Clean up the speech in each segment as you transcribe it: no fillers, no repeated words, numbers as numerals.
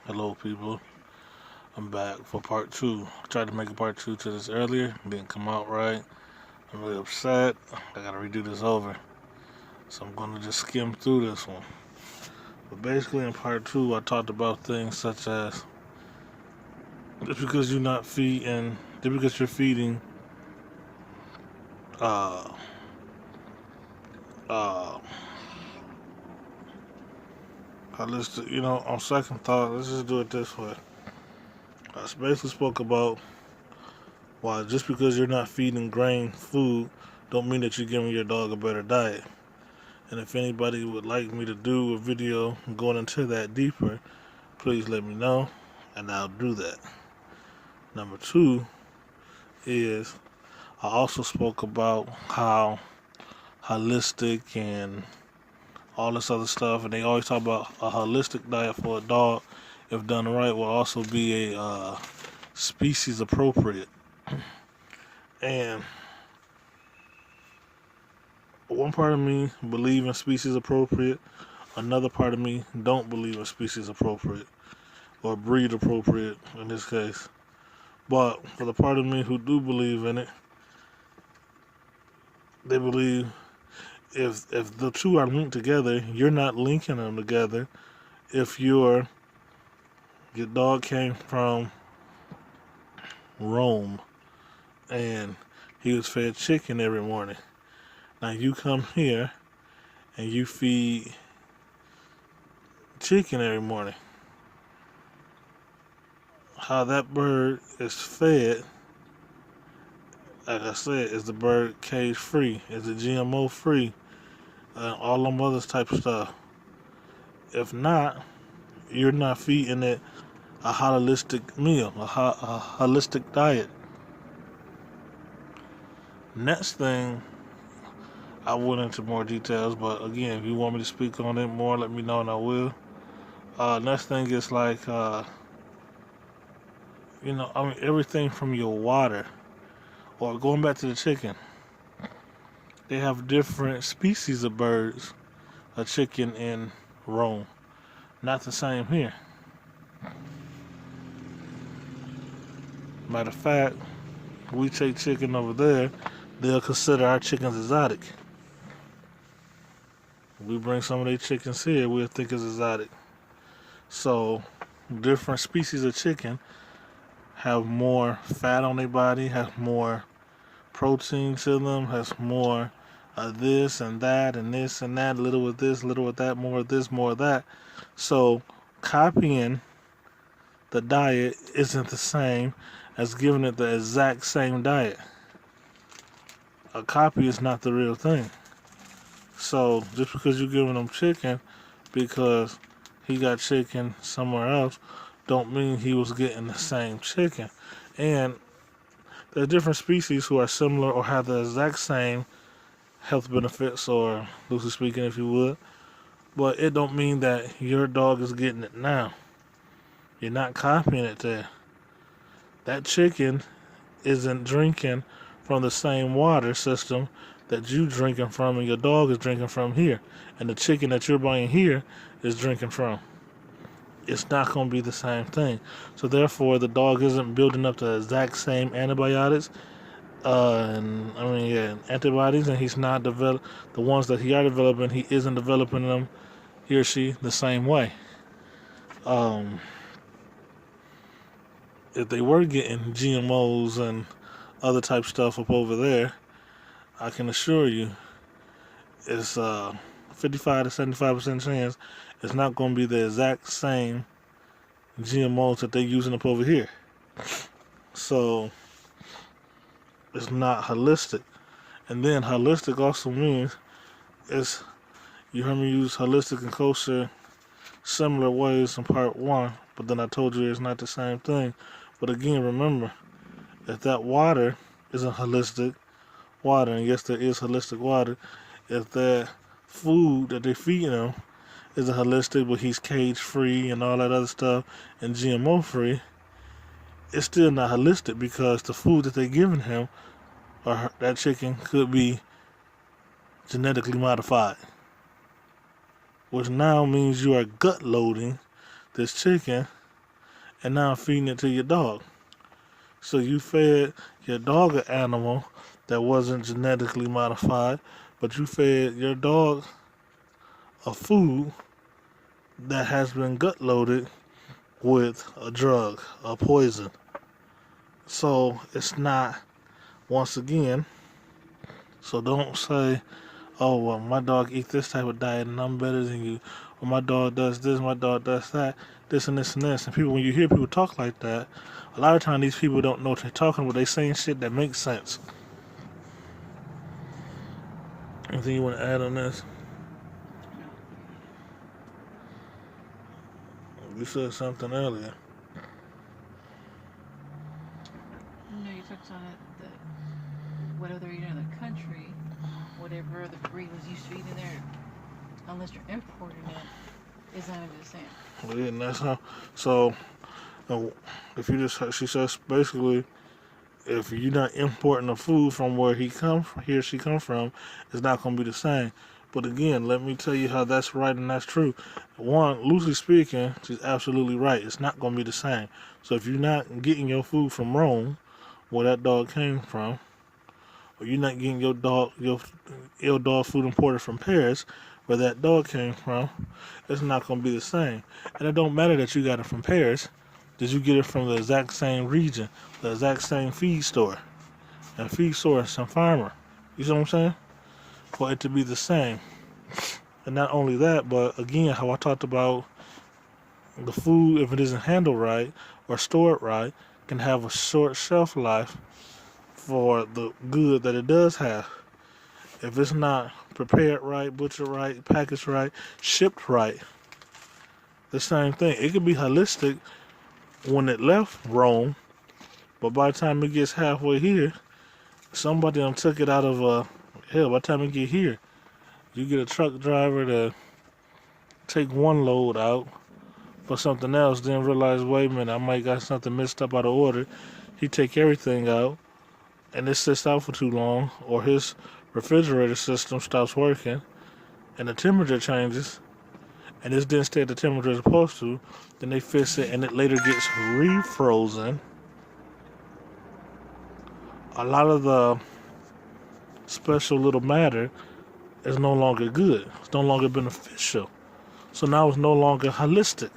Hello, people. I'm back for part two. I tried to make a part two to this earlier, didn't come out right. I'm really upset. I gotta redo this over. So I'm gonna just skim through this one. But basically, in part two, I talked about things such as just because you're not feeding, just because you're feeding, uh, uh, holistic, on second thought, let's just do it this way. I basically spoke about why just because you're not feeding grain food don't mean that you're giving your dog a better diet. And if anybody would like me to do a video going into that deeper, please let me know and I'll do that. Number two is I also spoke about how holistic and all this other stuff, and they always talk about a holistic diet for a dog, if done right, will also be a species appropriate. And one part of me believe in species appropriate, another part of me don't believe in species appropriate or breed appropriate in this case. But for the part of me who do believe in it, they believe if the two are linked together, you're not linking them together. If your dog came from Rome and he was fed chicken every morning. Now you come here and you feed chicken every morning. How that bird is fed, like I said, is the bird cage free? Is it GMO free? All them other type of stuff. If not, you're not feeding it a holistic meal, a holistic diet. Next thing, I went into more details, but again, if you want me to speak on it more, let me know and I will. Next thing is like, everything from your water, or going back to the chicken, they have different species of birds, a chicken in Rome. Not the same here. Matter of fact, we take chicken over there, they'll consider our chickens exotic. We bring some of their chickens here, we'll think it's exotic. So, different species of chicken have more fat on their body, have more protein to them, has more of this and that and this and that, little with this, little with that, more of this, more of that. So, copying the diet isn't the same as giving it the exact same diet. A copy is not the real thing. So just because you're giving them chicken because he got chicken somewhere else don't mean he was getting the same chicken. And there are different species who are similar or have the exact same health benefits, or loosely speaking if you would, but it don't mean that your dog is getting it now. You're not copying it there. That chicken isn't drinking from the same water system that you drinking from and your dog is drinking from here. And the chicken that you're buying here is drinking from. It's not going to be the same thing. So therefore, the dog isn't building up the exact same antibiotics. Antibodies, and he's not develop the ones that he are developing. He isn't developing them, he or she, the same way. Um, if they were getting GMOs and other type stuff up over there, I can assure you, it's 55 to 75% chance it's not going to be the exact same GMOs that they're using up over here. So it's not holistic. And then holistic also means it's, you heard me use holistic and kosher similar ways in part one, but then I told you it's not the same thing. But again, remember, if that water isn't holistic water, and yes, there is holistic water, if that food that they're feeding him is a holistic, but he's cage free and all that other stuff and GMO free, it's still not holistic because the food that they're giving him or that chicken could be genetically modified, which now means you are gut loading this chicken and now feeding it to your dog. So you fed your dog an animal that wasn't genetically modified, but you fed your dog a food that has been gut loaded with a drug, a poison. So it's not, once again, so don't say, oh, well, my dog eats this type of diet and I'm better than you. Or my dog does this, my dog does that, this and this and this. And people, when you hear people talk like that, a lot of times these people don't know what they're talking about. They saying shit that makes sense. Anything you want to add on this? You said something earlier. No, you touched on it that whatever they're eating in the country, whatever the breed was used to eating there, unless you're importing it, is not even the same. Well, yeah, and that's how. So, if you just, she says basically, if you're not importing the food from where he or she come from, it's not gonna be the same. But again, let me tell you how that's right and that's true. One, loosely speaking, she's absolutely right. It's not gonna be the same. So if you're not getting your food from Rome, where that dog came from, or you're not getting your dog food imported from Paris, where that dog came from, it's not gonna be the same. And it don't matter that you got it from Paris. Did you get it from the exact same region, the exact same feed store, and feed store and some farmer? You see what I'm saying? For it to be the same. And not only that, but again, how I talked about the food, if it isn't handled right or stored right, can have a short shelf life for the good that it does have. If it's not prepared right, butchered right, packaged right, shipped right, the same thing. It could be holistic when it left Rome, but by the time it gets halfway here, somebody done took it out of hell. By the time it get here, you get a truck driver to take one load out for something else, then realize, wait a minute, I might got something mixed up out of order. He take everything out, and it sits out for too long, or his refrigerator system stops working, and the temperature changes, and this didn't stay at the temperature it's supposed to. Then they fix it, and it later gets refrozen. A lot of the special little matter is no longer good. It's no longer beneficial. So now it's no longer holistic.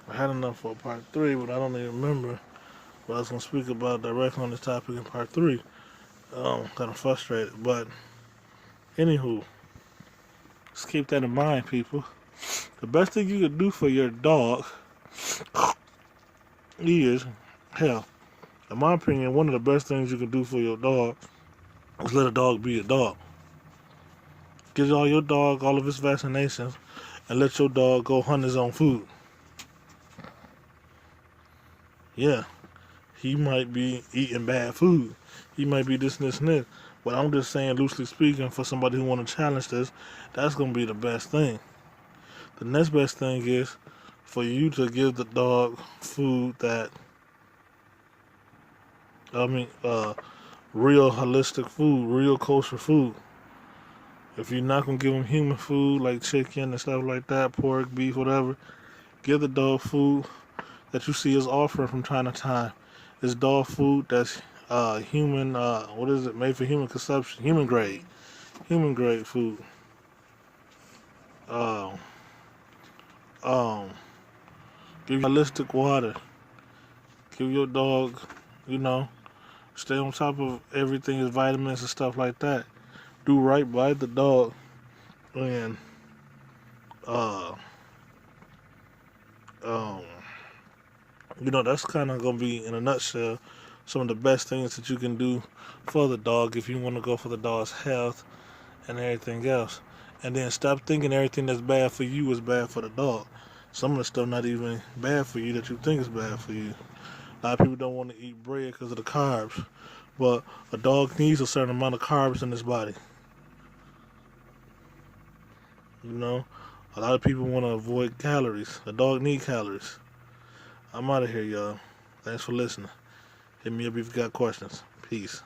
I had enough for part 3, but I don't even remember what I was going to speak about directly on this topic in part 3. Kind of frustrated. But, anywho, just keep that in mind, people. The best thing you can do for your dog is, hell, in my opinion, one of the best things you can do for your dog is let a dog be a dog. Give all your dog all of his vaccinations and let your dog go hunt his own food. Yeah, he might be eating bad food. He might be this and this and this. But I'm just saying, loosely speaking, for somebody who want to challenge this, that's going to be the best thing. The next best thing is for you to give the dog food that, real holistic food, real kosher food. If you're not going to give him human food like chicken and stuff like that, pork, beef, whatever, give the dog food that you see us offering from time to time. It's dog food that's human, what is it, made for human consumption, human grade food. Um, um, give holistic water. Give your dog, stay on top of everything, his vitamins and stuff like that. Do right by the dog, and uh, um, that's kind of gonna be, in a nutshell, some of the best things that you can do for the dog if you want to go for the dog's health and everything else. And then stop thinking everything that's bad for you is bad for the dog. Some of the stuff not even bad for you that you think is bad for you. A lot of people don't want to eat bread because of the carbs, but a dog needs a certain amount of carbs in his body. A lot of people want to avoid calories. A dog needs calories. I'm out of here, y'all. Thanks for listening. Hit me up if you got questions. Peace.